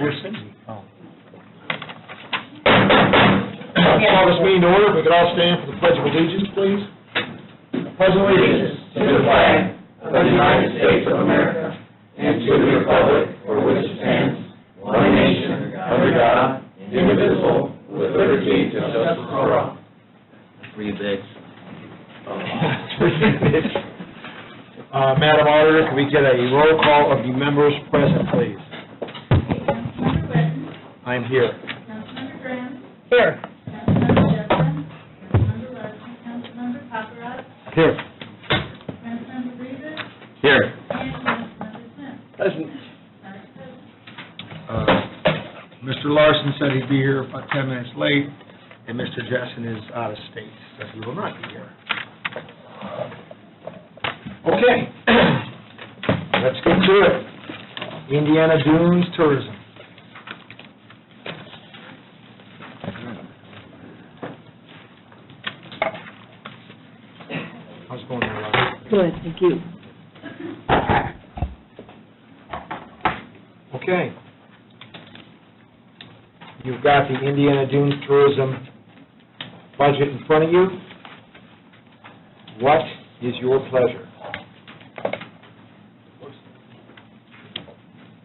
Where's Cindy? Oh. Call this meeting to order. If we could all stand for the Pledge of Allegiance, please. Pledge of Allegiance to the flag of the United States of America and to the republic for which it stands, one nation, under God, indivisible, with liberty and justice for all. Free bigs. Madam Auditor, can we get a roll call of the members present, please? Councilmember Witten. I'm here. Councilmember Graham. Here. Councilmember Jessen. Councilmember Larson. Councilmember Paparad. Here. Councilmember Rivas. Here. And Councilmember Smith. Present. Vice President. Mr. Larson said he'd be here about 10 minutes late, and Mr. Jessen is out of state, so he will not be here. Okay, let's get to it. Indiana Dunes Tourism. How's it going there, Rob? Good, thank you. Okay. You've got the Indiana Dunes Tourism budget in front of you. What is your pleasure?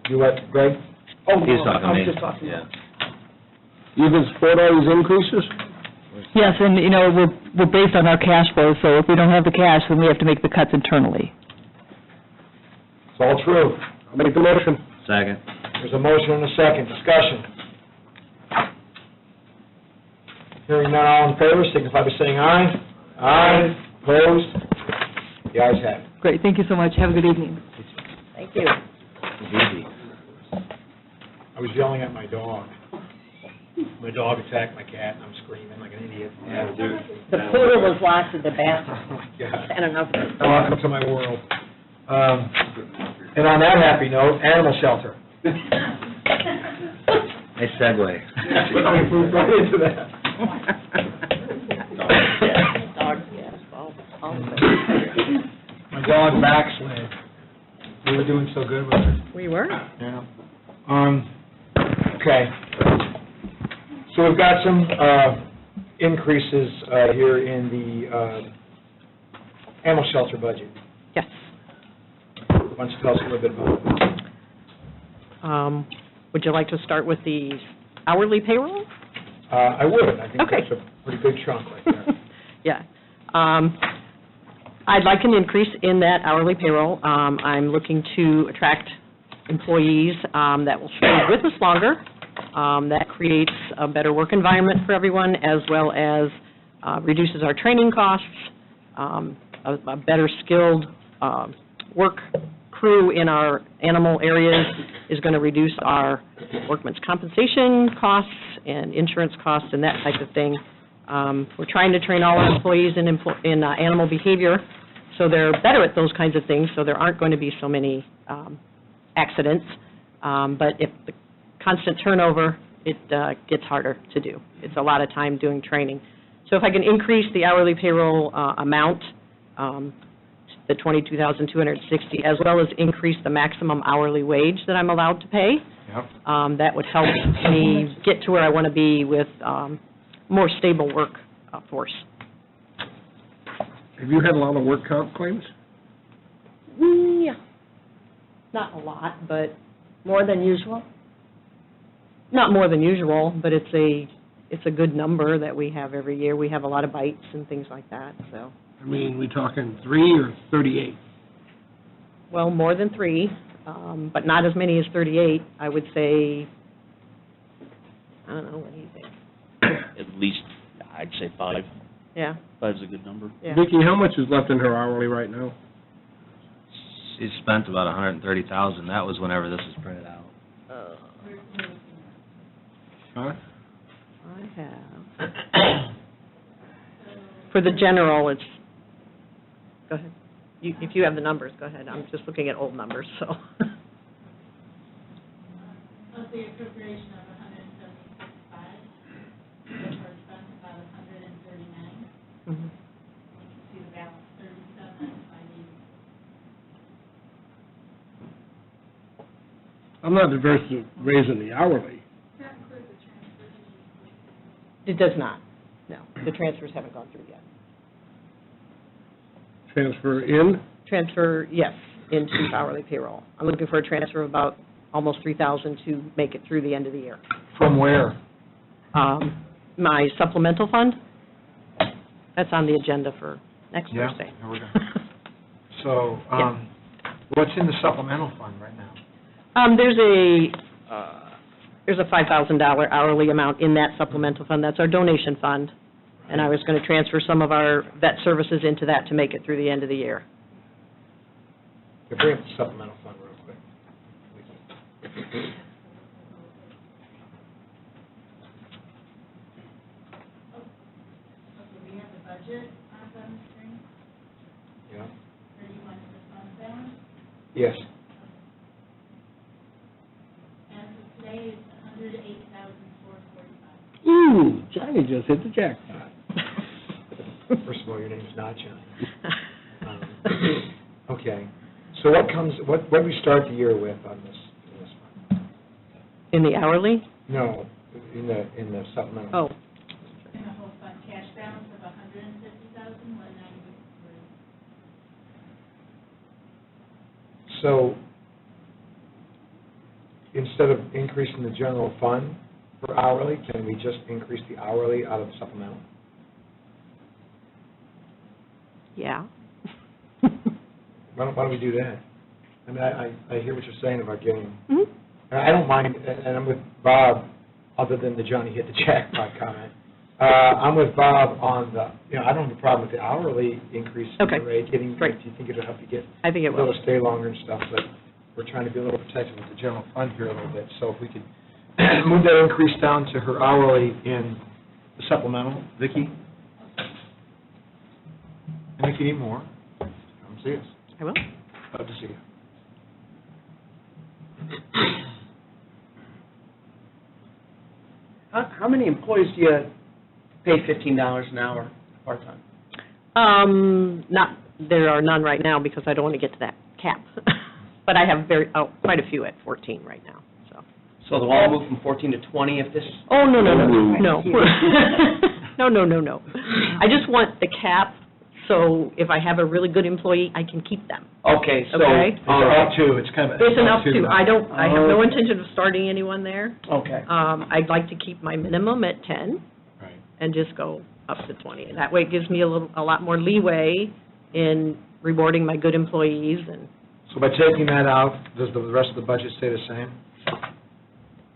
You what, Greg? Oh, He's talking to me. I was just talking. Yeah. You can support all these increases? Yes, and, you know, we're based on our cash flow, so if we don't have the cash, then we have to make the cuts internally. It's all true. I'll make the motion. Second. There's a motion and a second. Discussion. Hearing none, all in favor, signify by saying aye. Aye. Opposed? The ayes have it. Great, thank you so much. Have a good evening. Thank you. It's easy. I was yelling at my dog. My dog attacked my cat, and I'm screaming like an idiot. Yeah, dude. The poodle was locked in the bathroom. Oh, my God. I don't know. Welcome to my world. And on that happy note, animal shelter. Nice segue. We moved right into that. Dogs, yes, all of it. My dog backslid. We were doing so good with her. We were. Yeah. Okay. So we've got some increases here in the animal shelter budget. Yes. Why don't you tell us a little bit about it? Would you like to start with the hourly payroll? I would. I think Okay. that's a pretty big chunk right there. Yeah. I'd like an increase in that hourly payroll. I'm looking to attract employees that will stay with us longer. That creates a better work environment for everyone, as well as reduces our training costs, a better skilled work crew in our animal areas is going to reduce our workman's compensation costs and insurance costs and that type of thing. We're trying to train all our employees in animal behavior, so they're better at those kinds of things, so there aren't going to be so many accidents. But if the constant turnover, it gets harder to do. It's a lot of time doing training. So if I can increase the hourly payroll amount, the $22,260, as well as increase the maximum hourly wage that I'm allowed to pay, that would help me get to where I want to be with more stable workforce. Have you had a lot of work comp claims? Yeah, not a lot, but More than usual? not more than usual, but it's a good number that we have every year. We have a lot of bites and things like that, so. I mean, we talking 3 or 38? Well, more than 3, but not as many as 38. I would say, I don't know, what do you think? At least, I'd say 5. Yeah, 5's a good number. yeah. Vicki, how much is left in her hourly right now? She's spent about $130,000. That was whenever this was printed out. Huh? I have, for the general, it's, go ahead. If you have the numbers, go ahead. I'm just looking at old numbers, so. Of the appropriation of 176.5, which were spent about 139. Mhm. You can see the balance, 37,580. I'm not averse to raising the hourly. That includes the transfer fees. It does not, no. The transfers haven't gone through yet. Transfer in, Transfer, yes, into hourly payroll. I'm looking for a transfer of about almost 3,000 to make it through the end of the year. From where? My supplemental fund, that's on the agenda for next Yeah, Thursday. there we go. So, what's in the supplemental fund right now? There's a $5,000 hourly amount in that supplemental fund. That's our donation fund. And I was going to transfer some of our vet services into that to make it through the end of the year. Yeah, bring up the supplemental fund real quick. Okay, we have the budget on the screen, Yeah? or do you want the fund balance? Yes. As of today, it's $108,445. ooh, Johnny just hit the jackpot. First of all, your name's not Johnny. Okay. So what do we start the year with on this fund? In the hourly? No, in the supplemental. Oh, In the whole fund, cash balance of $150,193. So, instead of increasing the general fund for hourly, can we just increase the hourly out of the supplemental? yeah. Why don't we do that? I mean, I hear what you're saying about getting, Mhm. and I don't mind, and I'm with Bob, other than the Johnny hit the jackpot comment. I'm with Bob on the, I don't have a problem with the hourly increase in Okay, the rate, do great. you think it'll help you get I think it a little will. stay longer and stuff, but we're trying to be a little protective with the general fund here a little bit, so if we could move that increase down to her hourly in the supplemental, Vicki? And if you need more, come see us. I will. Love to see you. How many employees do you pay $15 an hour part-time? There are none right now because I don't want to get to that cap. But I have quite a few at 14 right now, so. So they'll all move from 14 to 20 if this... Oh, no. No. I just want the cap, so if I have a really good employee, I can keep them. Okay, so... Okay. It's up to, it's kind of. It's enough to, I have no Okay. intention of starting anyone there. Okay. I'd like to keep my minimum at 10 Right. and just go up to 20. And that way it gives me a lot more leeway in rewarding my good employees and, So by taking that out, does the rest of the budget stay the same?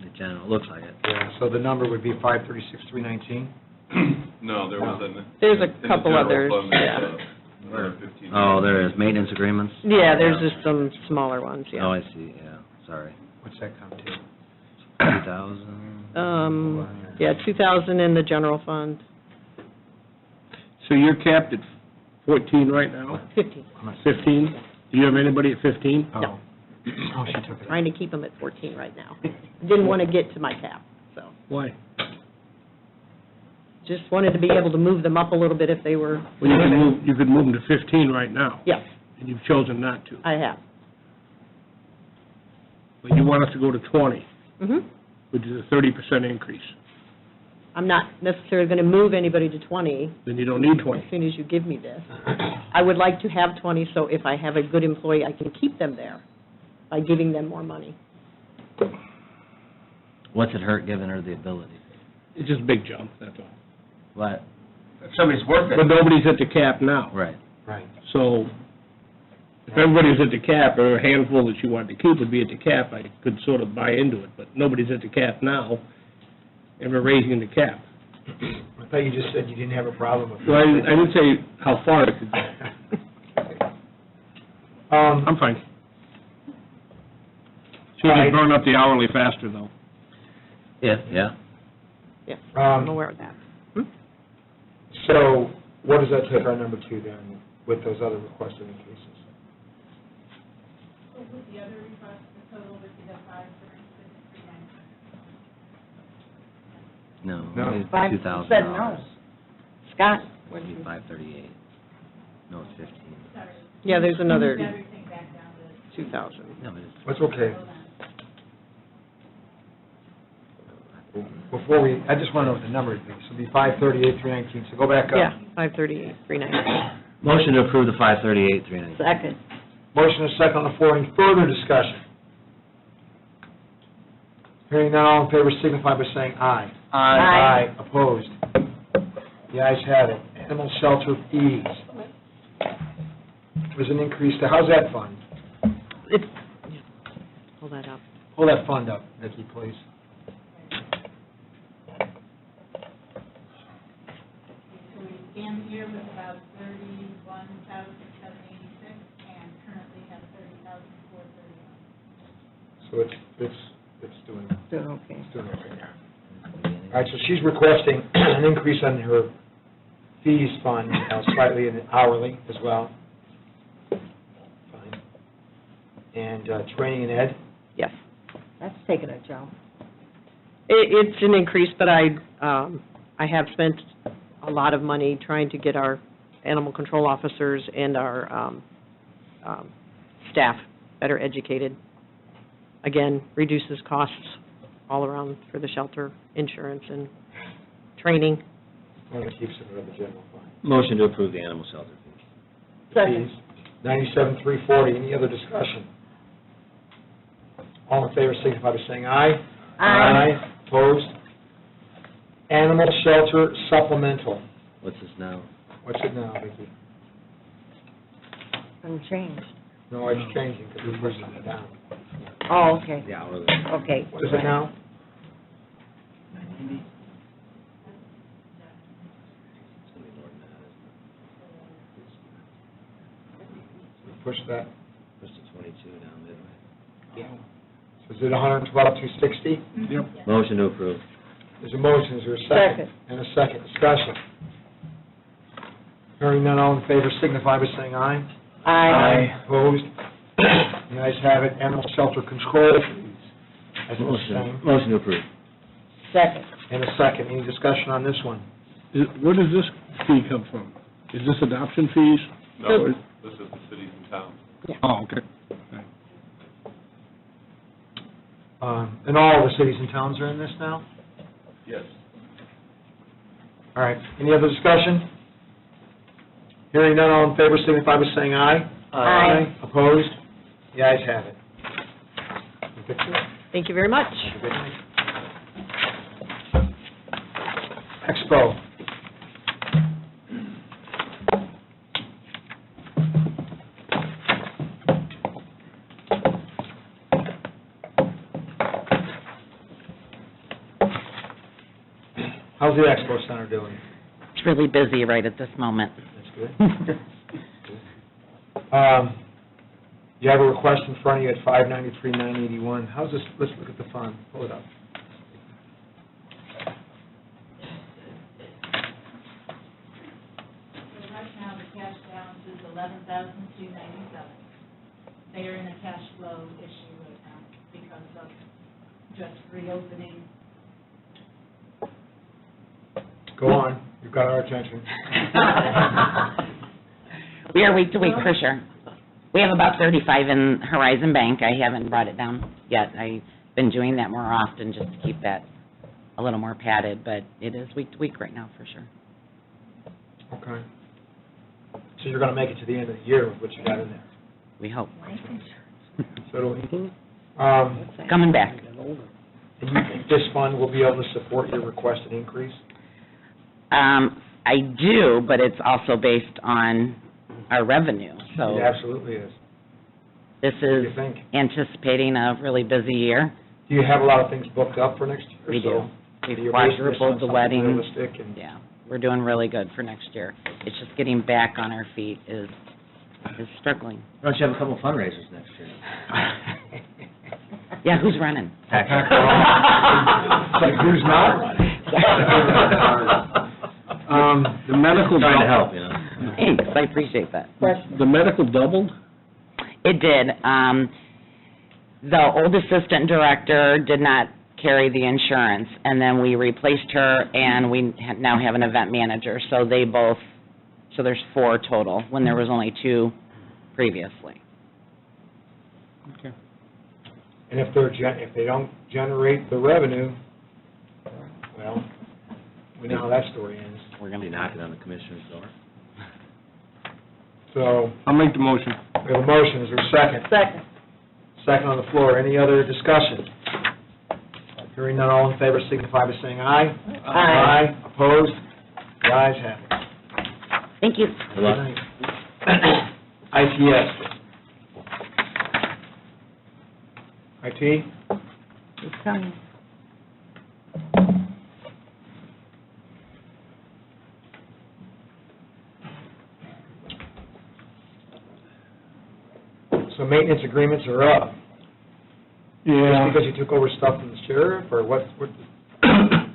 In general, it looks like it. Yeah. So the number would be 536,319? No, there was an... There's a in the couple general others, fund, there's, 115. Oh, there is, maintenance agreements? yeah, there's just some smaller ones, Oh, yeah. I see, yeah, sorry. What's that come to? 2,000? Yeah, 2,000 in the general fund, So you're capped at 14 right now? 15. 15? Do you have anybody at 15? Oh. Oh, she took it. Trying to keep them at 14 right now. Didn't want to get to my cap, so. Why? Just wanted to be able to move them up a little bit if they were, Well, you could move them to 15 right now, yes, and you've chosen not to. I have. But you want us to go to 20, Mhm. which is a 30% increase. I'm not necessarily going to move anybody to 20 Then you don't need as 20. soon as you give me this. I would like to have 20, so if I have a good employee, I can keep them there by giving them more money. What's it hurt giving her the ability? It's just a big jump, that's all. What? If somebody's working... But nobody's at the cap now. Right. Right. So if everybody was at the cap, or a handful that you wanted to keep would be at the cap, I could sort of buy into it. But nobody's at the cap now, and we're raising the cap. I thought you just said you didn't have a problem with it. Well, I didn't say how far it could go. I'm fine. Should Right. we burn up the hourly faster, though? Yeah, yeah. Yes, I'm aware of that. So what does that take our number to then, with those other requested increases? So with the other request, the total would be the 536,319. No, No. it's Five- $2,000. said no. Scott? Would be 538. No, it's 15. Sorry. Yeah, there's another Moved everything back down to 2,000. No, but it's, That's okay. Hold on. Before we, I just want to know what the number would be. So it'd be 538,319, so go back up. Yeah, 538, 390. Motion to approve the 538, 390. Second. Motion is second on the floor. Any further discussion? Hearing none, all in favor signify by saying aye. Aye. Opposed? The ayes have it. Animal shelter fees. There's an increase to, how's that fund? It's, yeah, pull that up. Pull that fund up, Vicki, please. So we began the year with about 31,786, and currently have 30,431. So it's doing, Okay. it's doing okay. All right, so she's requesting an increase on her fees fund, slightly in hourly as well. Fine. And training and ed? Yes. That's taking a jump. It's an increase, but I have spent a lot of money trying to get our animal control officers and our staff better educated. Again, reduces costs all around for the shelter, insurance and training. Well, it keeps it in the general fund. Motion to approve the animal shelter fees. Second. Fees, 97,340. Any other discussion? All in favor signify by saying aye. Aye. Opposed? Animal shelter supplemental. What's this now? What's it now, Vicki? Unchanged. No, it's changing because we're pushing it down. Oh, okay. The hourly. Okay. What is it now? It's gonna be more than that, isn't it? Push that. Pushed to 22 now, midway. So is it 112,260? Motion to approve. There's a motion, is there a second? Second. And a second, discussion. Hearing none, all in favor signify by saying aye. Opposed? The ayes have it. Animal shelter control fees. As the same. Motion to approve. Second. And a second, any discussion on this one? Where does this fee come from? Is this adoption fees? No, this is the cities and towns. Oh, okay. And all the cities and towns are in this now? Yes. All right, any other discussion? Hearing none, all in favor signify by saying aye. Aye. Opposed? The ayes have it. Thank you very much. Expo. How's the Expo Center doing? It's really busy right at this moment. That's good. You have a request in front of you at 593,981. How's this, let's look at the fund, pull it up. So right now, the cash balance is 11,297. They are in a cash flow issue right now because of just reopening. Go on, you've got our attention. We are week to week for sure. We have about 35 in Horizon Bank. I haven't brought it down yet. I've been doing that more often just to keep that a little more padded, but it is week to week right now for sure. Okay. So you're going to make it to the end of the year with what you got in there? We hope. So do we. Coming back. And you think this fund will be able to support your requested increase? I do, but it's also based on our revenue, so It absolutely is. this What do is you think? anticipating a really busy year. Do you have a lot of things booked up for next year? We do. So We've you're basing this on quadrupled the something wedding. realistic and- Yeah, we're doing really good for next year. It's just getting back on our feet is struggling. Why don't you have a couple fundraisers next year? Yeah, who's running? It's like, who's not running? The medical. Trying to help, you know. Thanks, I appreciate that. The medical doubled? It did. The old assistant director did not carry the insurance, and then we replaced her, and we now have an event manager, so they both, so there's 4 total, when there was only 2 previously. Okay. And if they don't generate the revenue, Well, we know how that story ends. We're gonna be knocking on the commissioner's door. So, I'll make the motion. we have a motion, is there a second? Second. Second on the floor, any other discussion? Hearing none, all in favor signify by saying aye. Aye. Opposed? The ayes have it. Thank you. Good luck. ITS. IT? It's coming. So maintenance agreements are up. Yeah, Just because you took over stuff from the sheriff, or what,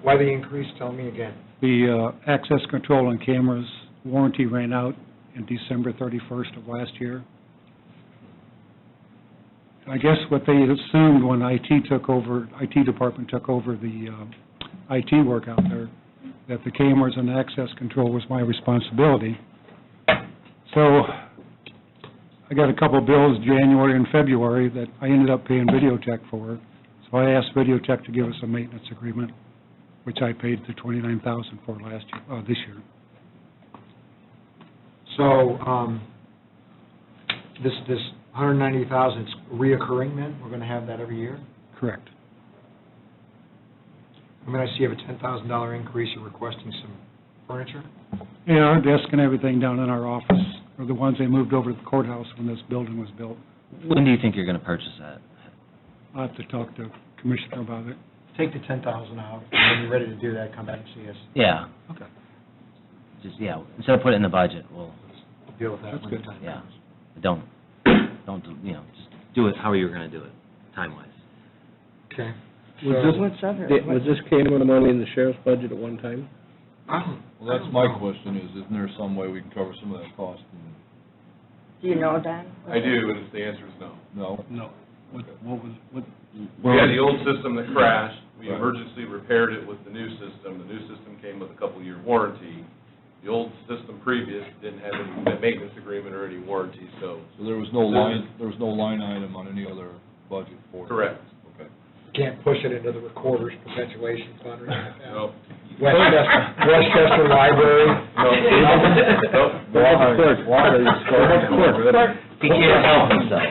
why the increase, tell me again. the access control and cameras warranty ran out in December 31st of last year. I guess what they assumed when IT department took over the IT work out there, that the cameras and access control was my responsibility. So I got a couple of bills, January and February, that I ended up paying Videotech for. So I asked Videotech to give us a maintenance agreement, which I paid the $29,000 for this year. So, this $190,000 is reoccurring then? We're going to have that every year? Correct. I mean, I see you have a $10,000 increase, you're requesting some furniture? Yeah, our desk and everything down in our office are the ones they moved over to the courthouse when this building was built. When do you think you're gonna purchase that? I'll have to talk to Commissioner about it. Take the $10,000 out, and when you're ready to do that, come back and see us. Yeah. Okay. Just, yeah, instead of putting it in the budget, we'll, We'll deal with that That's when the good. time yeah. comes. Don't, just do it how you're gonna do it, time-wise. Okay. Was this came with the money in the sheriff's budget at one time? Well, that's my question, isn't there some way we can cover some of that cost? Do you know, Don? I do, and the answer is no. No? No. What We had the old system that crashed, we emergency repaired it with the new system came with a couple-year warranty. The old system previous didn't have any maintenance agreement or any warranty, so. So there was no line item on any other budget for it? Correct. Okay. Can't push it into the recorder's perpetuation fund or anything like that. No. Westchester Library. He can't help himself.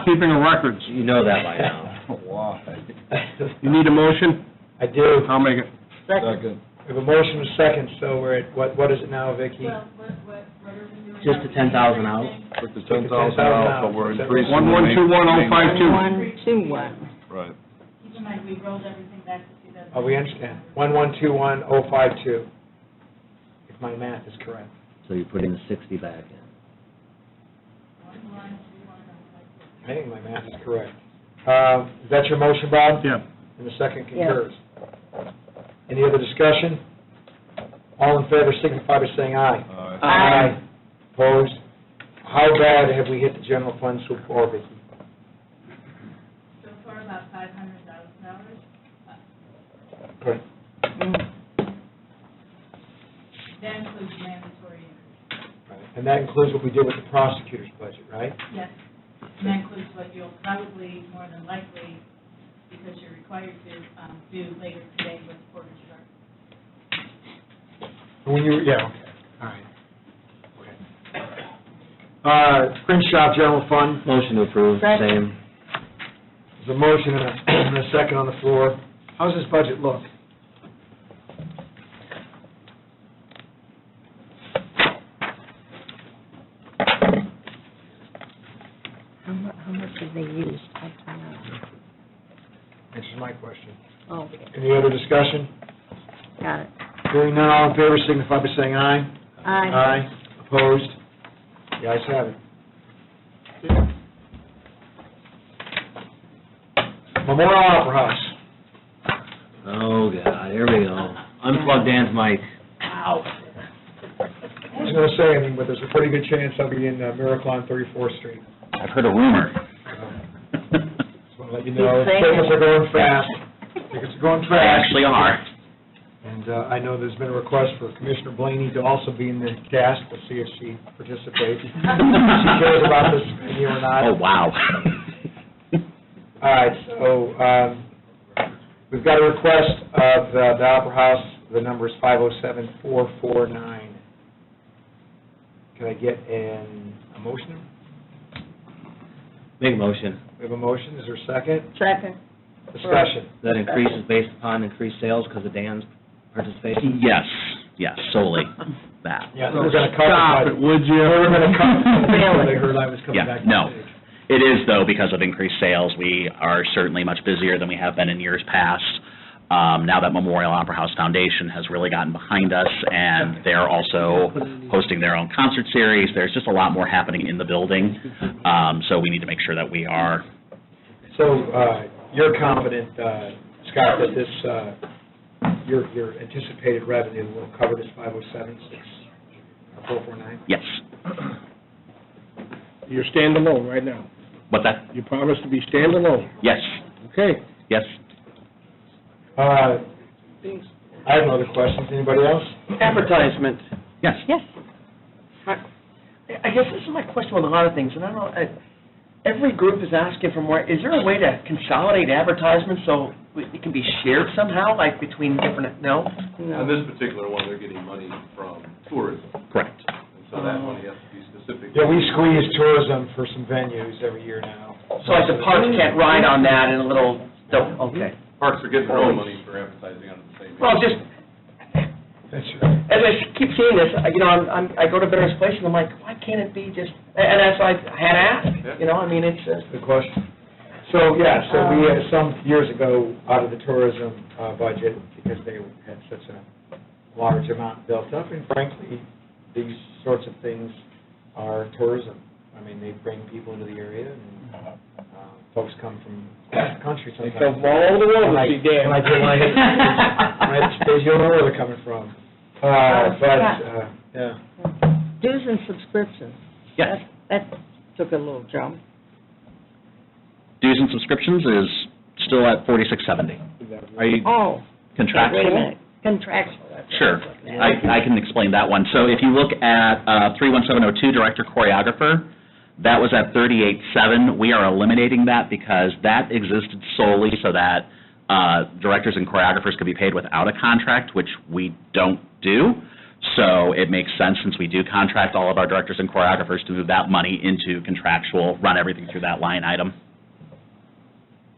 Keeping of records. You know that by now. Why? You need a motion? I do. I'll make it. Second. We have a motion and a second, so we're at, what is it now, Vicki? Well, what are we doing? Just the 10,000 out? Took the 10,000 out, but we're increasing. 1121052. Right. Keep in mind, we rolled everything back to 2000. Oh, we understand. 1121052, if my math is correct. So you're putting the 60 back in. 112105. I think my math is correct. Is that your motion, Bob? Yeah. And the second concurs. Any other discussion? All in favor signify by saying aye. Aye. Opposed? How bad have we hit the general fund so far, Vicki? So far, about $500,000. Good. That includes mandatory increase. And that includes what we did with the prosecutor's budget, right? Yes, and that includes what you'll probably, more than likely, because you're required to do later today with Porter's Truck. When you, yeah, okay, all right. Okay. Print shop general fund, Motion to approve, same. there's a motion and a second on the floor. How's this budget look? How much have they used? Answers my question. Oh, Any other discussion? got it. Hearing none, all in favor signify by saying aye. Aye. Opposed? The ayes have it. Memorial Opera House. Oh, God, here we go. Unplug Dan's mic. Ow. I was going to say, but there's a pretty good chance I'll be in Miracle on 34th Street. I've heard a rumor. Just want to let you know, Keep saying tickets it. are going fast. Tickets are going They fast. actually are. And I know there's been a request for Commissioner Blaney to also be in the cast. We'll see if she participates. If she cares about this venue or not. Oh, wow. All right, so We've got a request of the Opera House, the number is 507449. Can I get a motion? Make a motion. We have a motion, is there a second? Second. Discussion. That increases based upon increased sales because of Dan's participation? Yes, solely that. Yeah, we're going to cover. Stop it, would you? We're going to cover, they heard I was coming Yeah, back. no. on stage. It is, though, because of increased sales. We are certainly much busier than we have been in years past. Now that Memorial Opera House Foundation has really gotten behind us, and they're also hosting their own concert series, there's just a lot more happening in the building, so we need to make sure that we are. So, you're confident, Scott, that this, your anticipated revenue will cover this 5076, 449? Yes. You're standalone right now. What's that? You promise to be standalone. Yes. Okay. Yes. I have no other questions. Anybody else? Advertisement. Yes. Yes. I guess this is my question with a lot of things, and I don't know, every group is asking for more. Is there a way to consolidate advertisements so it can be shared somehow, like between different, no? On this particular one, they're getting money from tourism, Correct. and so that money has to be specific. Yeah, we squeeze tourism for some venues every year now. So like the parks can't ride on that in a little, okay. Parks are getting their own money for advertising under the same. Well, just, That's right. as I keep seeing this, I go to various places, I'm like, why can't it be just, and that's why I had asked, I mean, it's, Good question. So, yeah, so we had some years ago out of the tourism budget, because they had such a large amount built up, and frankly, these sorts of things are tourism. I mean, they bring people into the area, and folks come from across the country They sometimes. come all over the world to see Dan. When I hit the stage, you'll know where they're coming from. Yeah. Dues and subscriptions. Yes. That took a little jump. Dues and subscriptions is still at $46.70. Are you Oh. contractual? Wait a minute. Contractual. Sure. I can explain that one. So if you look at 31702, Director Choreographer, that was at $38.7. We are eliminating that because that existed solely so that directors and choreographers could be paid without a contract, which we don't do. So it makes sense, since we do contract all of our directors and choreographers, to move that money into contractual, run everything through that line item.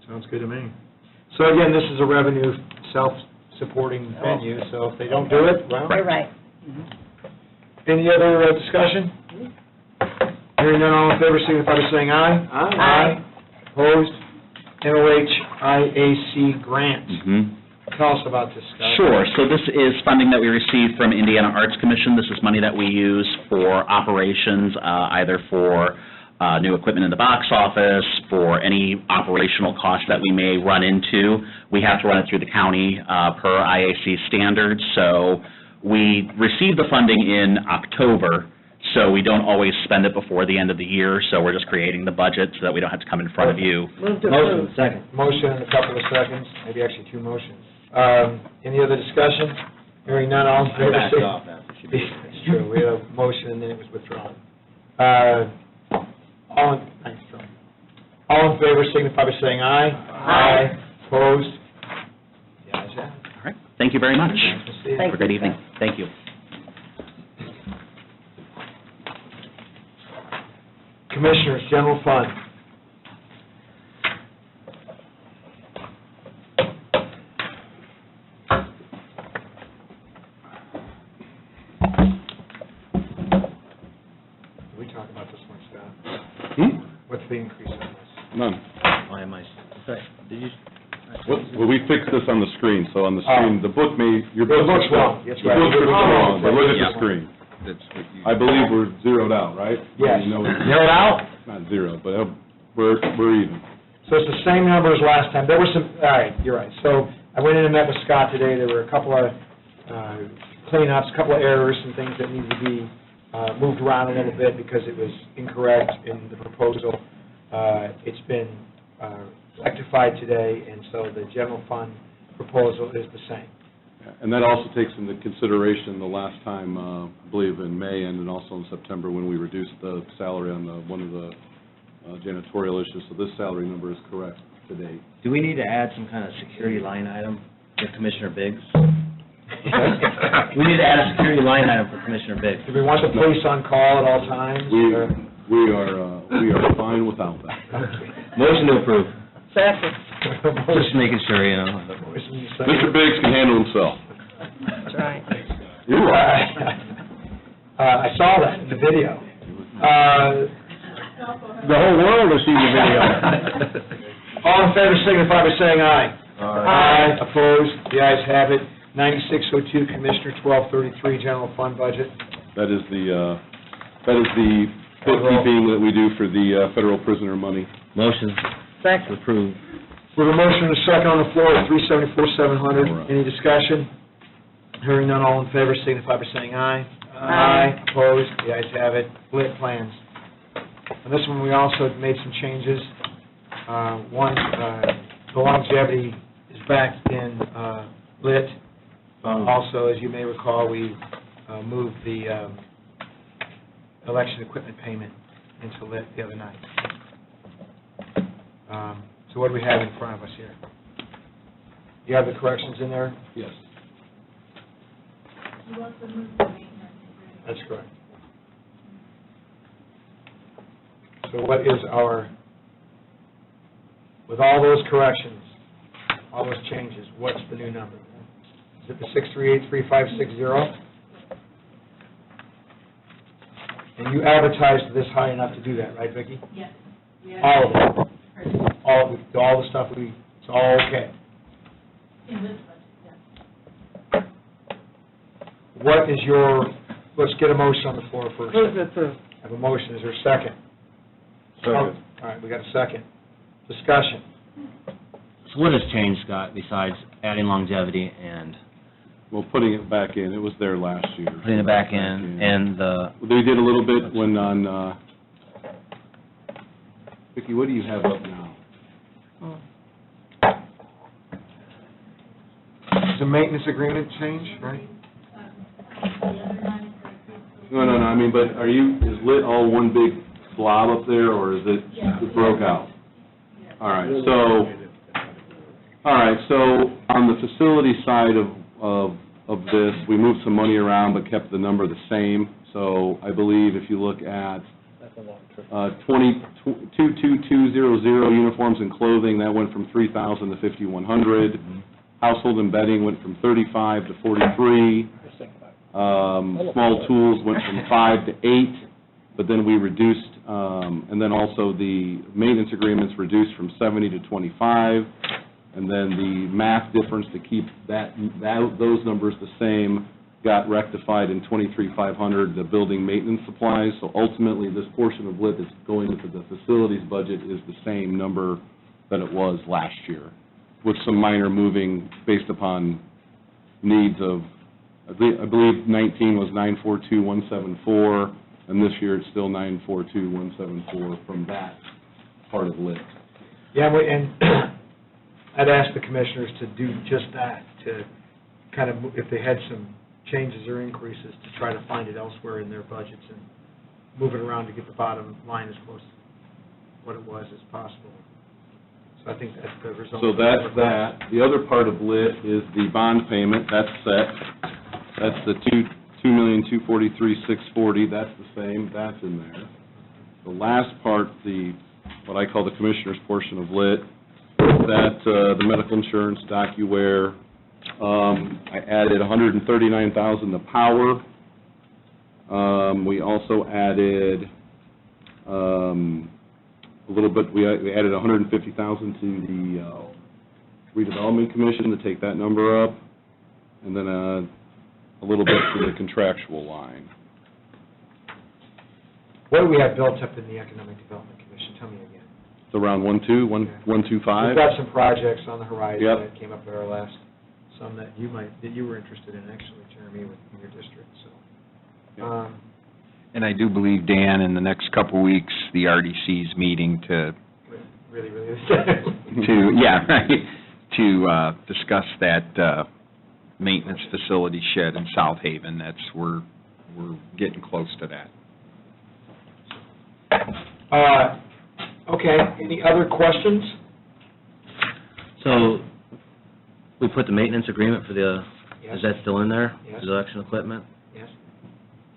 Sounds good to me. So again, this is a revenue self-supporting venue, so if they don't do it, well. You're right. Any other discussion? Hearing none, all in favor, signify by saying aye. Aye. Opposed? MOH IAC grant. Tell us about this, Scott. Sure. So this is funding that we received from Indiana Arts Commission. This is money that we use for operations, either for new equipment in the box office, for any operational costs that we may run into. We have to run it through the county per IAC standards. So we received the funding in October, so we don't always spend it before the end of the year. So we're just creating the budget so that we don't have to come in front of you. Move to Motion, approve. second. Motion in a couple of seconds, maybe actually two motions. Any other discussion? Hearing none, all in favor, Backed say... off after she beat me. It's true, we had a motion and then it was withdrawn. Thanks, John. All in favor, signify by saying aye. Aye. Opposed? The ayes have it. All right. Thank you very much. Nice to see you. Have a great evening. Thank you. Commissioners, General Fund. Did we talk about this one, Scott? What's the increase on this? None. Why am I, sorry, did you? Well, we fixed this on the screen, so on the screen, the book may, your The book... book's wrong. That's The right. book is wrong, but look at Yeah. the screen. That's what you. I believe we're zeroed out, right? Yes. You know, it's Zeroed out? not zero, but we're even. So it's the same number as last time. There were some, all right, you're right. So I went in and met with Scott today. There were a couple of cleanups, a couple of errors and things that needed to be moved around a little bit because it was incorrect in the proposal. It's been rectified today, and so the general fund proposal is the same. And that also takes into consideration the last time, I believe in May and then also in September, when we reduced the salary on one of the janitorial issues, so this salary number is correct. to date. Do we need to add some kind of security line item for Commissioner Biggs? We need to add a security line item for Commissioner Biggs. Do we want the police on call at all times? or- We are fine without that. Motion to approve. Second. Just making sure, you know. Mr. Biggs can handle himself. That's right. You're right. I saw that in the video. The whole world has seen the video. All in favor, signify by saying aye. Aye. Opposed? The ayes have it. 9602, Commissioner, 1233, General Fund Budget. That is the bookkeeping that we do for the federal prisoner money. Motion Second. approved. We have a motion and a second on the floor, 374,700. Any discussion? Hearing none, all in favor, signify by saying aye. Aye. Opposed? The ayes have it. Lit plans. On this one, we also made some changes. One, the longevity is back in lit. Also, as you may recall, we moved the election equipment payment into lit the other night. So what do we have in front of us here? You have the corrections in there? Yes. You also moved the maintenance agreement. That's correct. So what is our, with all those corrections, all those changes, what's the new number? Is it the 6383560? And you advertised this high enough to do that, right, Vicki? Yes. All of it? All the stuff it's all okay? In this budget, yes. What is your, let's get a motion on the floor first. Move to approve. Have a motion, is there a second? All right, we got a second. Discussion. So what has changed, Scott, besides adding longevity and Well, putting it back in, it was there last year. putting it back in, and the, They did a little bit when on, Vicki, what do you have up now? Does the maintenance agreement change, right? No, I mean, but is lit all one big blob up there, or is it broke out? All right, so on the facility side of this, we moved some money around but kept the number the same. So I believe if you look at 22200 uniforms and clothing, that went from 3,000 to 5,100. Household and bedding went from 35 to 43. Small tools went from 5 to 8, but then we reduced, and then also the maintenance agreements reduced from 70 to 25, and then the math difference to keep those numbers the same got rectified in 23,500, the building maintenance supplies. So ultimately, this portion of lit that's going into the facilities budget is the same number that it was last year, with some minor moving based upon needs of, I believe 19 was 942,174, and this year it's still 942,174 from that part of lit. Yeah, and I'd ask the commissioners to do just that, to kind of, if they had some changes or increases, to try to find it elsewhere in their budgets and move it around to get the bottom line as close to what it was as possible. So I think that's the result. So that's that. The other part of lit is the bond payment, that's set. That's the $2,243,640, that's the same, that's in there. The last part, what I call the commissioner's portion of lit, that the medical insurance, DocuWare, I added $139,000 to power. We also added a little bit, we added $150,000 to the redevelopment commission to take that number up, and then a little bit to the contractual line. What do we have built up in the Economic Development Commission? Tell me again. It's around 125. We've got some projects on the horizon Yep. that came up at our last, some that you were interested in, actually, Jeremy, in your district, so. And I do believe, Dan, in the next couple of weeks, the RDC's meeting to, Really, to discuss that maintenance facility shed in South Haven. We're getting close to that. Okay, any other questions? So, we put the maintenance agreement for the, Yes. is that still in there? Yes. The election equipment? Yes?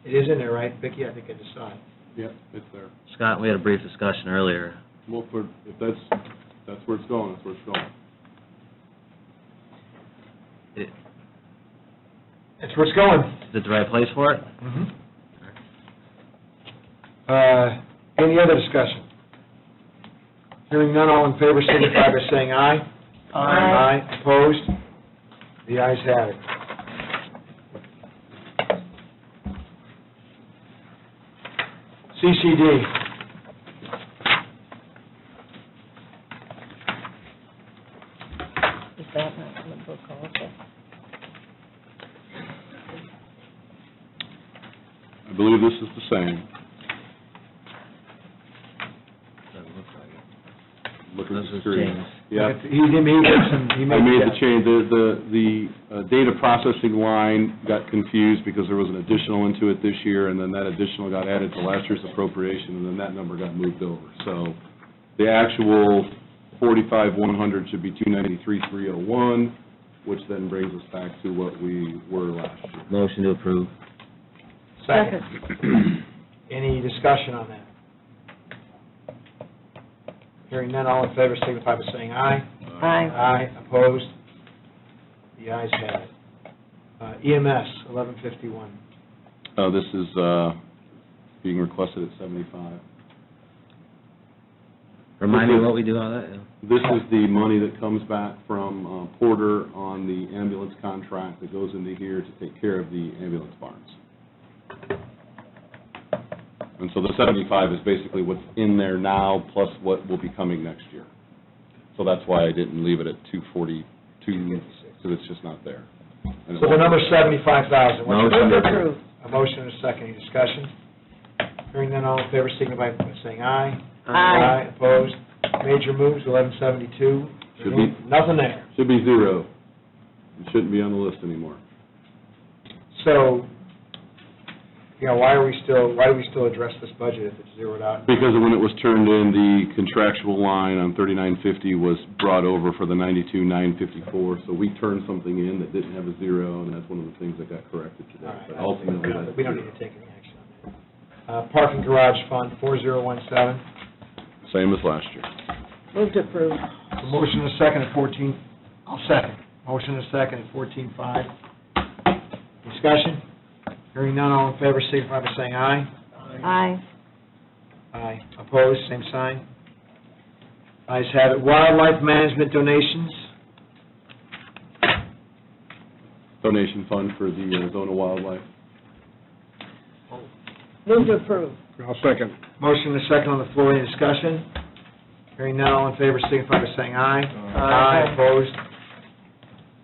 It is in there, right, Vicki? I think I just saw it. Yeah, it's there. Scott, we had a brief discussion earlier. Well, if that's where it's going, that's where it's going. That's where it's going. Is it the right place for it? Any other discussion? Hearing none, all in favor signify by saying aye. Aye. Opposed? The ayes have it. CCD. Is that not in the book also? I believe this is the same. Doesn't look like it. Look at This the is screen. changed. Yeah. He made the change. The data processing line got confused because there was an additional into it this year, and then that additional got added to last year's appropriation, and then that number got moved over. So the actual 45,100 should be 293,301, which then brings us back to what we were last year. Motion to approve. Second. Any discussion on that? Hearing none, all in favor signify by saying aye. Aye. Opposed? The ayes have it. EMS, 1151. This is being requested at 75. Remind me what we do on that? This is the money that comes back from Porter on the ambulance contract that goes into here to take care of the ambulance barns. And so the 75 is basically what's in there now, plus what will be coming next year. So that's why I didn't leave it at 242, because it's just not there. And So the number's 75,000. Motion to approve. A motion and a second. Any discussion? Hearing none, all in favor signify by saying aye. Aye. Opposed? Major moves, 1172. Should be- Nothing there. Should be zero. It shouldn't be on the list anymore. So, why do we still address this budget if it's zeroed out? Because when it was turned in, the contractual line on 3950 was brought over for the 92,954, so we turned something in that didn't have a zero, and that's one of the things that got corrected today. All right. But ultimately, that's We don't need to take any action on that. Parking garage fund, 4017. same as last year. Move to approve. A motion and a second at 14, I'll second. Motion and a second at 14.5. Discussion? Hearing none, all in favor, signify by saying aye. Aye. Aye. Opposed, same sign. Ayes have it. Wildlife management donations, Donation fund for the Arizona Wildlife. Move to approve. I'll second. motion and a second on the floor, any discussion? Hearing none, all in favor, signify by saying aye. Aye. Opposed.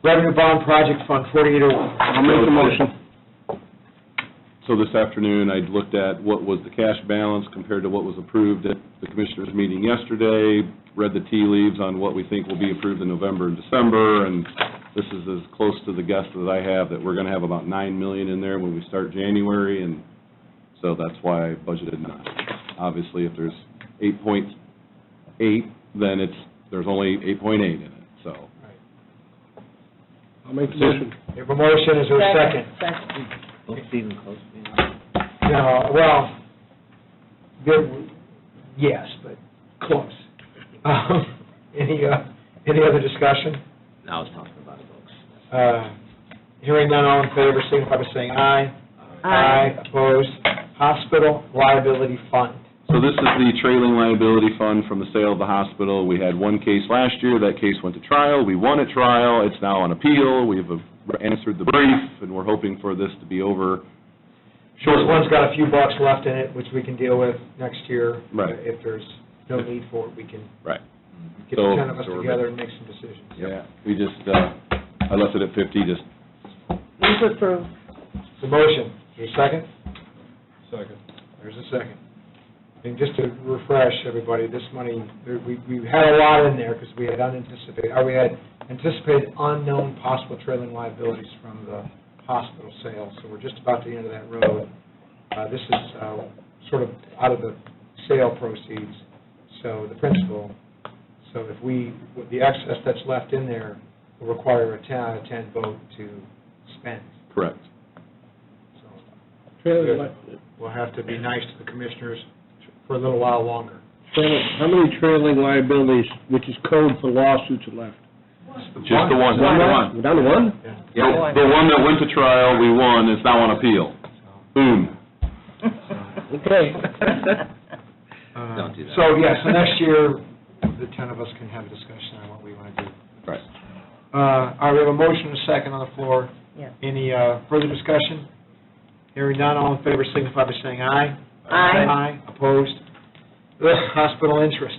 Revenue bond project fund, 4801. I'll make the motion. So this afternoon, I looked at what was the cash balance compared to what was approved at the commissioners' meeting yesterday, read the tea leaves on what we think will be approved in November and December, and this is as close to the guess that I have, that we're going to have about $9 million in there when we start January, and so that's why I budgeted 9. Obviously, if there's 8.8, then there's only 8.8 in it, so. I'll make the motion. We have a motion, is there a second? Don't Stephen close. No, well, yes, but close. Any other discussion? I was talking about books. Hearing none, all in favor, signify by saying aye. Aye. Opposed. Hospital liability fund. So this is the trailing liability fund from the sale of the hospital. We had one case last year, that case went to trial, we won at trial, it's now on appeal, we've answered the brief, and we're hoping for this to be over This shortly. one's got a few bucks left in it, which we can deal with next year. Right. If there's no need for it, we can Right. get So- the 10 of us together and make some decisions. Yeah, we just, I left it at 50, just, Move to approve. The motion, is there a second? Second. There's a second. And just to refresh everybody, this money, we had a lot in there because we had anticipated unknown possible trailing liabilities from the hospital sale, so we're just about to the end of that road. This is sort of out of the sale proceeds, so the principal, So if the excess that's left in there will require a 10 out of 10 vote to spend. Correct. So Trailing we'll have to be nice to the commissioners for a little while longer. How many trailing liabilities, which is code for lawsuits, are left? Just the one. We're down to one? Yeah. The one that went to trial, we won, is now on appeal. Boom. Okay. Don't do that. So, yeah, so next year, the 10 of us can have a discussion on what we want to do. Right. All right, we have a motion and a second on the floor. Yes. Any further discussion? Hearing none, all in favor signify by saying aye. Aye. Aye, opposed? Ugh, hospital interest.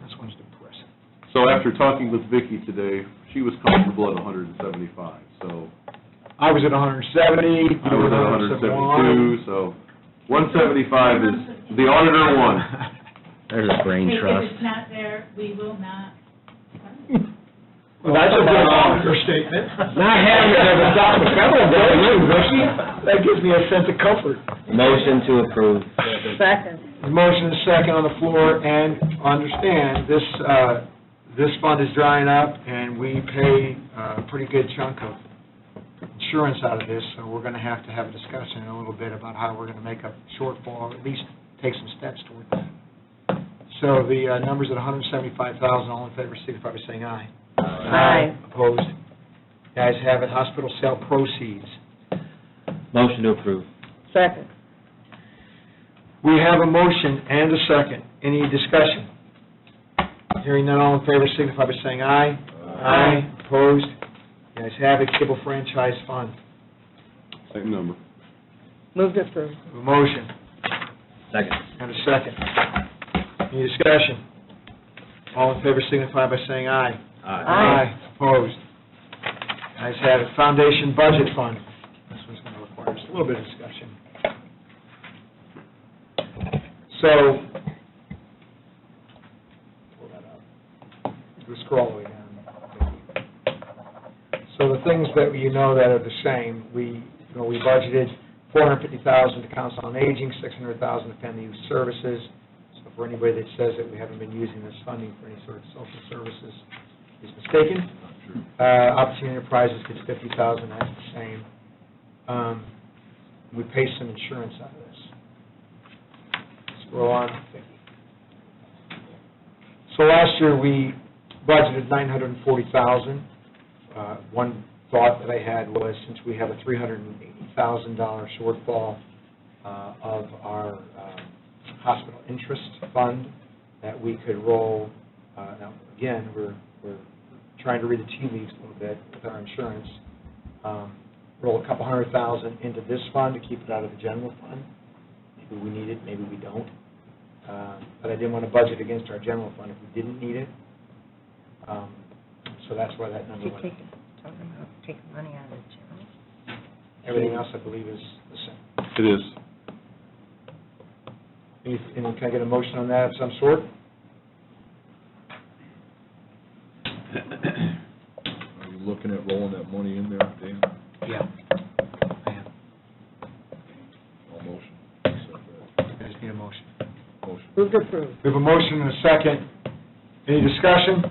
This one's depressing. So after talking with Vicki today, she was comfortable at 175, so I was at 170. I was at 172, so 175 is, the auditor won. There's a brain If trust. it's not there, we will not. Well, that's a good understatement. Not having it as a Dr. Federal Ricky. That gives me a sense of comfort. Motion to approve. Second. The motion is second on the floor, and understand, this fund is drying up, and we pay a pretty good chunk of insurance out of this, so we're going to have a discussion in a little bit about how we're going to make up shortfall, or at least take some steps toward that. So the number's at $175,000. All in favor, signify by saying aye. Aye. Opposed? The ayes have it. Hospital sale proceeds. Motion to approve. Second. We have a motion and a second. Any discussion? Hearing none, all in favor signify by saying aye. Aye. Opposed? The ayes have it. Cable franchise fund. Same number. Move to approve. A motion Second. and a second. Any discussion? All in favor signify by saying aye. Aye. Opposed? The ayes have it. Foundation budget fund. This one's going to require just a little bit of discussion. So, pull that up. We'll scroll all the way down. So the things that you know that are the same, we budgeted $450,000 to Council on Aging, $600,000 to Family Youth Services. So for anybody that says that we haven't been using this funding for any sort of social services is mistaken. Opportunity Enterprises gets $50,000, that's the same. We pay some insurance out of this. Scroll on. So last year, we budgeted $940,000. One thought that I had was, since we have a $380,000 shortfall of our hospital interest fund, that we could roll, now, again, we're trying to read the tea leaves a little bit with our insurance, roll a couple $100,000 into this fund to keep it out of the general fund. Maybe we need it, maybe we don't. But I didn't want to budget against our general fund if we didn't need it. So that's why that number went. Talking about taking money out of the general. Everything else, I believe, is the same. It is. Can I get a motion on that of some sort? Are you looking at rolling that money in there, Dan? Yeah. I am. All motion. I just need a motion. Motion. Move to approve. We have a motion and a second. Any discussion?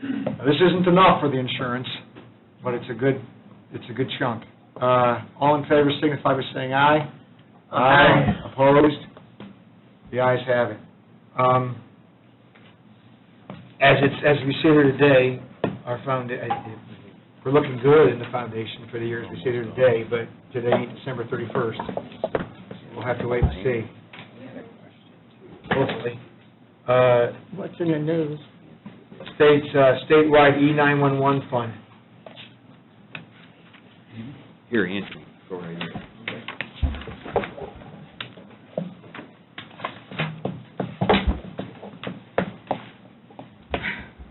Now, this isn't enough for the insurance, but it's a good chunk. All in favor signify by saying aye. Aye. Opposed? The ayes have it. As we sit here today, we're looking good in the foundation for the year as we sit here today, but today, December 31st, we'll have to wait and see. Hopefully. What's in the news? Statewide E911 fund. Here, Anthony, go right here.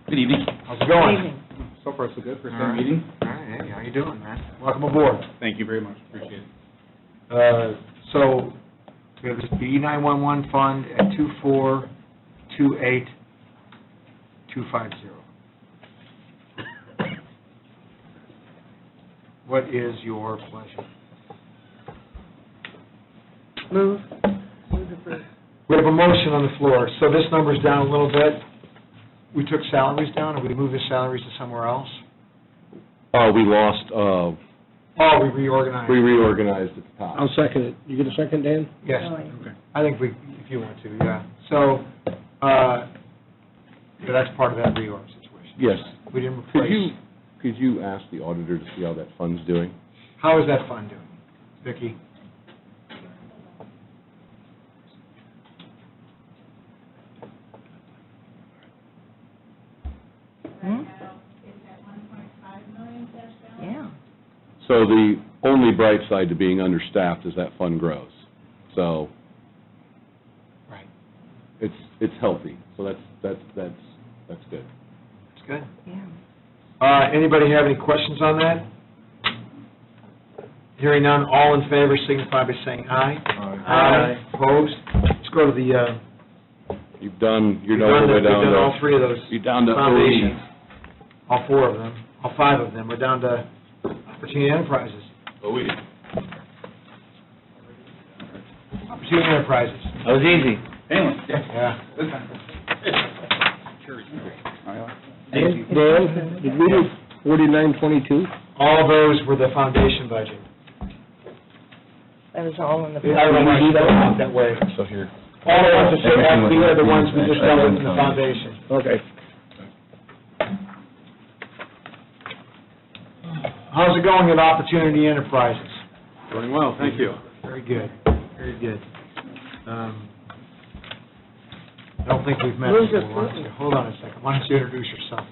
Good evening. How's it going? Evening. So far, so good for All some right. meeting. All right, hey, how you doing, man? Welcome aboard. Thank you very much, appreciate it. So, we have the E911 fund at 2428250. What is your pleasure? Move. Move to approve. We have a motion on the floor, so this number's down a little bit. we took salaries down, or we moved the salaries to somewhere else? We lost, Oh, we reorganized. we reorganized at the top. I'll second it. You get a second, Dan? Yes. Okay. I think if you want to, yeah. So, so that's part of that reorg situation. Yes. We didn't replace. Could you ask the auditor to see how that fund's doing? How is that fund doing? Vicki? Right now, it's at 1.5 million cash balance. Yeah. So the only bright side to being understaffed is that fund grows. So Right. it's healthy, so that's good. That's good. Yeah. Anybody have any questions on that? Hearing none, all in favor signify by saying aye. Aye. Opposed? Let's go to the, You're all the way we've down done all to, three of those you're down to foundations. All four of them, all five of them. We're down to Opportunity Enterprises. Oh, we, Opportunity Enterprises. That was easy. Yeah. Dan, did we do 4922? All those were the foundation budget. That was all in the. I don't know why you don't want that way. So here. All the ones that say FB are the ones we just dealt with in the foundation. Okay. How's it going at Opportunity Enterprises? Going well, thank you. Very good, very good. I don't think we've met before. Why don't you- Hold on a second. Why don't you introduce yourself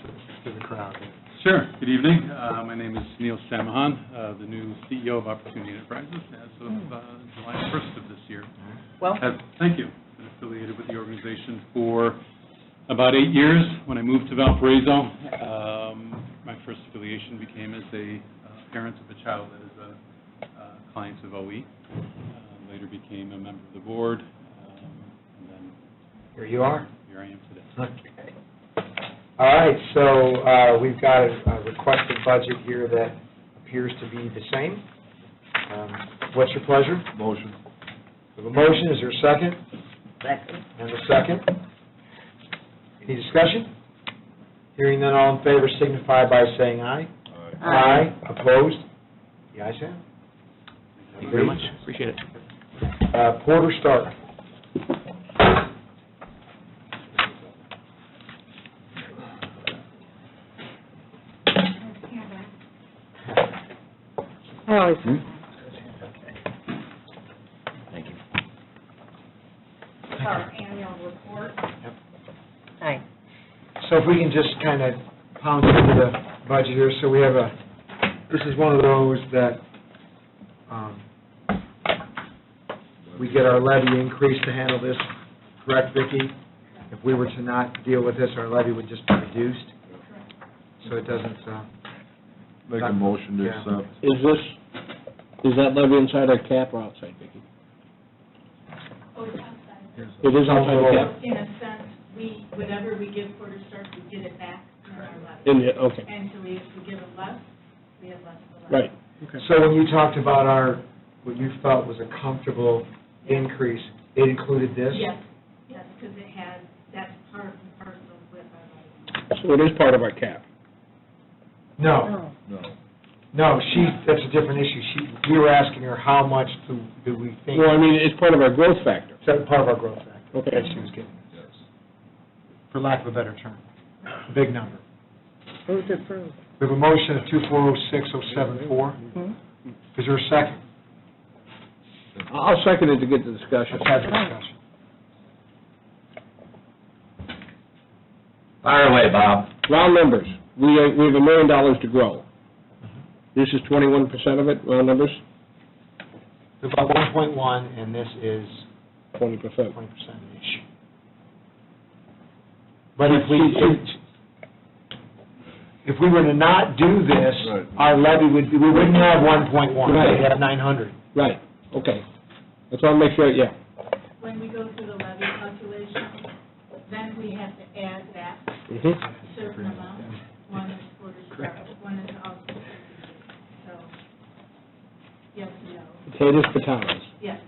to the crowd? Sure. Good evening. My name is Neil Samahan, the new CEO of Opportunity Enterprises as of July 1st of this year. Well, Thank you. Been affiliated with the organization for about 8 years. When I moved to Valparaiso, my first affiliation became as a parent of a child that is a client of OE. Later became a member of the board, and then Here you are. here I am today. Okay. All right, so we've got a requested budget here that appears to be the same. What's your pleasure? Motion. We have a motion, is there a second? Second. And a second. Any discussion? Hearing none, all in favor signify by saying aye. Aye. Opposed? The ayes have it. Thank you very much. Appreciate it. Porter Stark. Thank you. Our annual report. Hi. So if we can just kind of pound into the budget here, so we have this is one of those that, we get our levy increase to handle this, correct, Vicki? If we were to not deal with this, our levy would just be reduced, so it doesn't, Make a motion to Yeah. accept. Is that levy inside our cap or outside, Vicki? Oh, it's outside. It is outside the cap? In a sense, whatever we give Porter Stark, we get it back in our levy. Okay, And so if we give it less, we have less of the right. levy. So when you talked about what you felt was a comfortable increase, it included this? Yes, because that's part and parcel with our levy. So it is part of our cap. No. No, that's a different issue. We were asking her how much do we think, Well, I mean, it's part of our growth factor. so part of our growth factor. Okay. That she was getting, for lack of a better term. A big number. Move to approve. We have a motion of 2406074. Is there a second? I'll second it to get the discussion. Let's have the discussion. Fire away, Bob. Round numbers, we have $1 million to grow. This is 21% of it, round numbers? It's about 1.1, and this is 20%. 20%-ish. But if we were to not do this, Right. our levy we wouldn't have 1.1, Right. we'd have 900. Right, okay. That's all, make sure, yeah. When we go through the levy calculation, then we have to add back Mhm. a certain amount. One is Porter Stark, one is also, so, yes, no, Potatoes, potatoes. yes.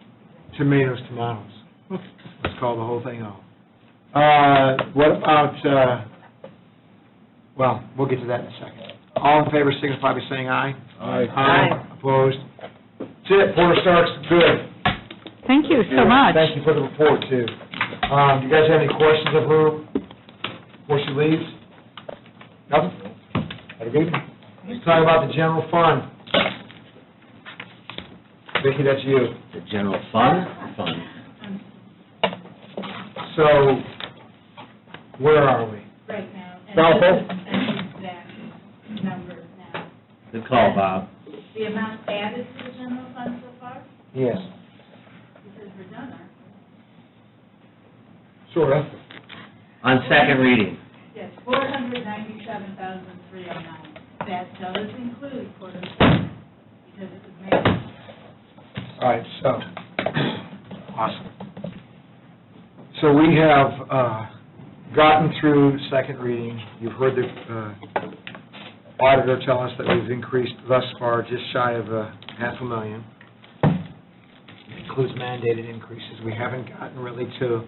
Tomatoes. Let's call the whole thing off. What about Well, we'll get to that in a second. All in favor signify by saying aye. Aye. Opposed? That's it, Porter Stark's good. Thank you so much. Thank you for the report, too. Do you guys have any questions of her before she leaves? Nothing? Have a good evening. Let's talk about the general fund. Vicki, that's you. The general fund? Fund. So, where are we? Right now. And South this is an exact number now. Good call, Bob. The amount added to the general fund so far, Yes. because we're done, aren't we? Sort of. On second reading. Yes, $497,309. That does include quarter four, because it was made. All right, so, awesome. So we have gotten through second reading. You've heard the auditor tell us that we've increased thus far just shy of $500,000. It includes mandated increases. We haven't gotten really to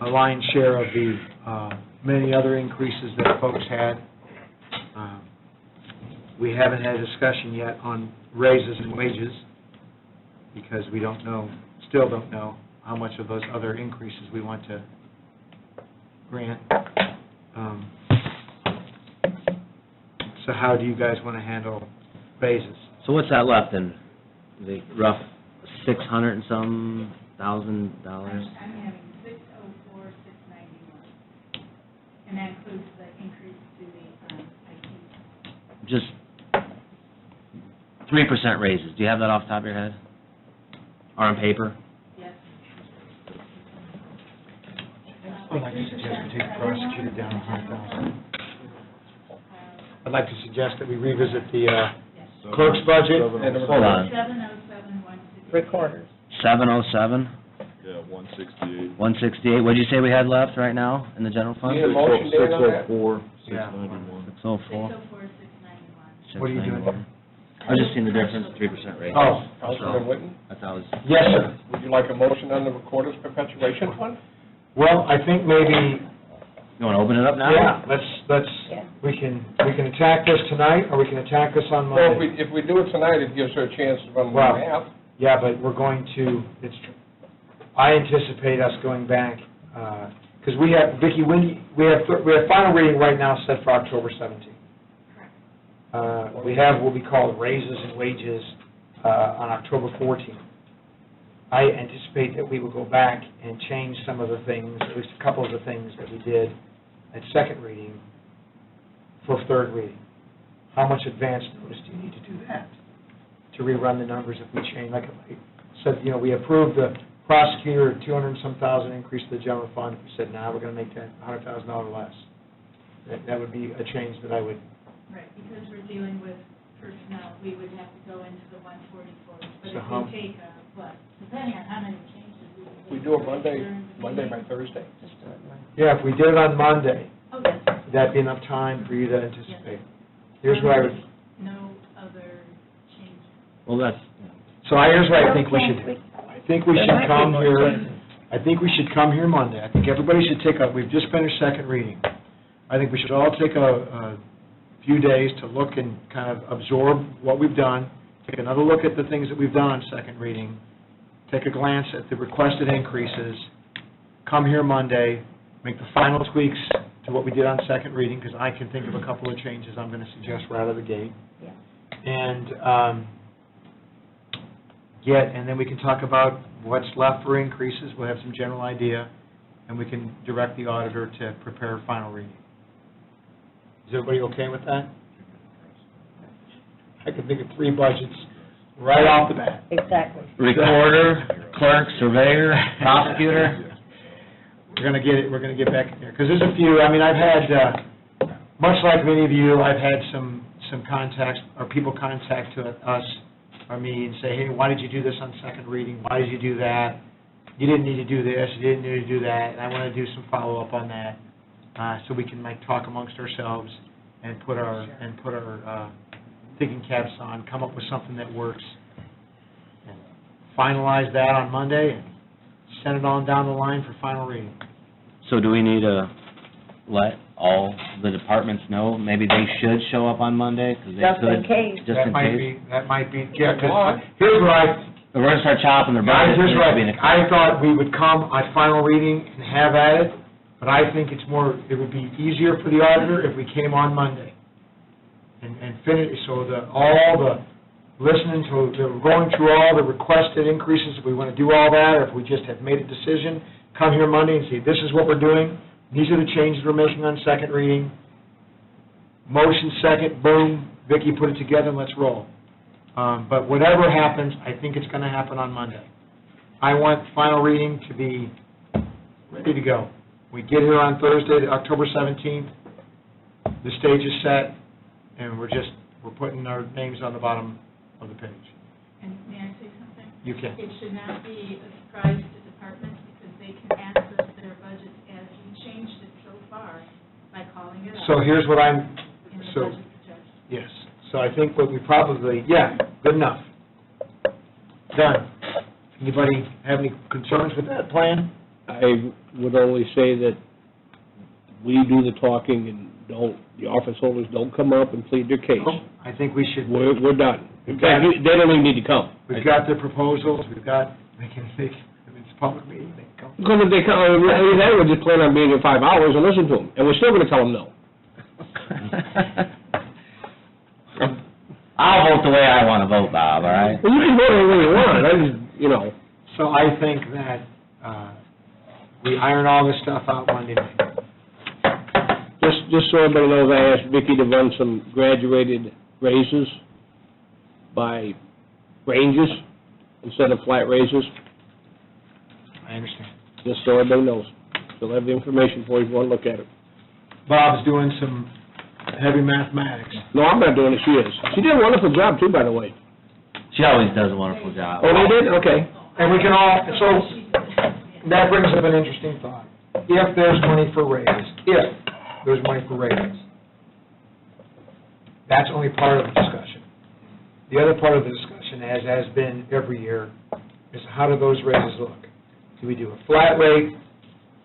a lion's share of the many other increases that folks had. We haven't had a discussion yet on raises and wages, because we don't know, still don't know how much of those other increases we want to grant. So how do you guys want to handle raises? So what's that left in, the rough 600 and some thousand dollars? I'm having 604,691, and that includes the increase to the IT. Just 3% raises. Do you have that off the top of your head? Or on paper? Yes. I'd like to suggest we take the prosecutor down $100,000. I'd like to suggest that we revisit the clerk's budget. Hold on. 707,160. Recorders. 707? Yeah, 168. 168. What did you say we had left right now in the general fund? Need a motion, Dan, on that? 604, 691. 604? 604,691. What are you doing here? I just seen the difference, 3% raise. Oh, Councilman Witten, I thought it was, yes, sir. would you like a motion on the Recorder's Perpetuation Fund? Well, I think maybe, you want to open it up now? yeah, let's, we can attack this tonight, or we can attack this on Well, Monday. if we do it tonight, it gives her a chance to run Well, one half. Yeah, but we're going to, I anticipate us going back, because we have, Vicki, we have final reading right now set for October 17th. We have what we call raises and wages on October 14th. I anticipate that we will go back and change some of the things, at least a couple of the things that we did at second reading for third reading. How much advance notice do you need to do that? To rerun the numbers if we change, like I said, we approved the prosecutor at 200 and some thousand increase to the general fund. We said, now we're going to make that $100,000 less. That would be a change that I would. Right, because we're dealing with personnel, we would have to go into the 144. But So if how- we take depending on how many changes we We do it Monday by Thursday. Yeah, if we did it on Monday, Oh, yes. would that be enough time for you to anticipate? Here's what I would, No other changes. Well, that's, here's what I think we should do. I think we should come here Monday. I think everybody should we've just finished second reading. I think we should all take a few days to look and kind of absorb what we've done, take another look at the things that we've done on second reading, take a glance at the requested increases, come here Monday, make the final tweaks to what we did on second reading, because I can think of a couple of changes I'm going to suggest right out of the gate. And and then we can talk about what's left for increases. We'll have some general idea, and we can direct the auditor to prepare a final reading. Is everybody okay with that? I can think of 3 budgets right off the bat. Exactly. recorder, clerk, surveyor, prosecutor. We're going to get back in there, because there's a few, I've had, much like many of you, I've had some contacts, or people contact us, or me, and say, hey, why did you do this on second reading? Why did you do that? You didn't need to do this, you didn't need to do that, and I want to do some follow-up on that, so we can talk amongst ourselves and put our thinking caps on, come up with something that works, and finalize that on Monday, and send it on down the line for final reading. So do we need to let all the departments know, maybe they should show up on Monday, because they could. Just in case. That might be, yeah, 'cause here's what If we're gonna start chopping their Guys, budget, here's it what needs to be in a... I thought we would come on final reading and have at it, but I think it's more, it would be easier for the auditor if we came on Monday and finish, so all the listening to, going through all the requested increases, if we want to do all that, or if we just have made a decision, come here Monday and say, this is what we're doing, these are the changes we're making on second reading, motion second, boom, Vicki put it together, and let's roll. But whatever happens, I think it's going to happen on Monday. I want final reading to be ready to go. We get here on Thursday, October 17th, the stage is set, and we're putting our names on the bottom of the page. And may I say something? You can. It should not be a surprise to departments because they can access their budgets as we changed it so far by calling it up. So here's what I'm, In the so, budget projection. yes. So I think what we probably, yeah, good enough. Done. Anybody have any concerns with that plan? I would only say that we do the talking and the office holders don't come up and plead their case. I think we should. We're done. In fact, they don't even need to come. We've got the proposals, it's a public meeting, they can come. Because if they come, they would just plan on being here 5 hours and listen to them, and we're still gonna tell them no. I'll vote the way I want to vote, Bob, all right? Well, you can vote any way you want, I just, So I think that we iron all this stuff out Monday night. Just so everybody knows, I asked Vicki to run some graduated raises by ranges instead of flat raises, I understand. just so everybody knows. She'll have the information for you if you want to look at it. Bob's doing some heavy mathematics. No, I'm not doing it, she is. She did a wonderful job too, by the way. She always does a wonderful job. Oh, they did? Okay. And we can all, so that brings up an interesting thought. If there's money for raises, that's only part of the discussion. The other part of the discussion, as has been every year, is how do those raises look? Do we do a flat rate?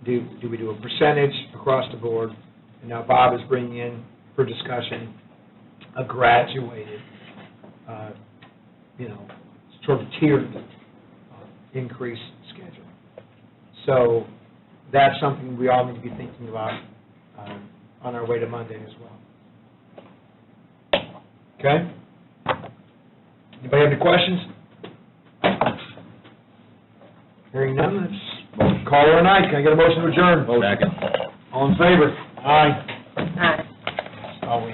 Do we do a percentage across the board? And now Bob is bringing in for discussion a graduated, sort of tiered increase schedule. So that's something we all need to be thinking about on our way to Monday as well. Okay? Anybody have any questions? Hearing none, let's call her a night. Can I get a motion to adjourn? Second. All in favor? Aye. Aye. All we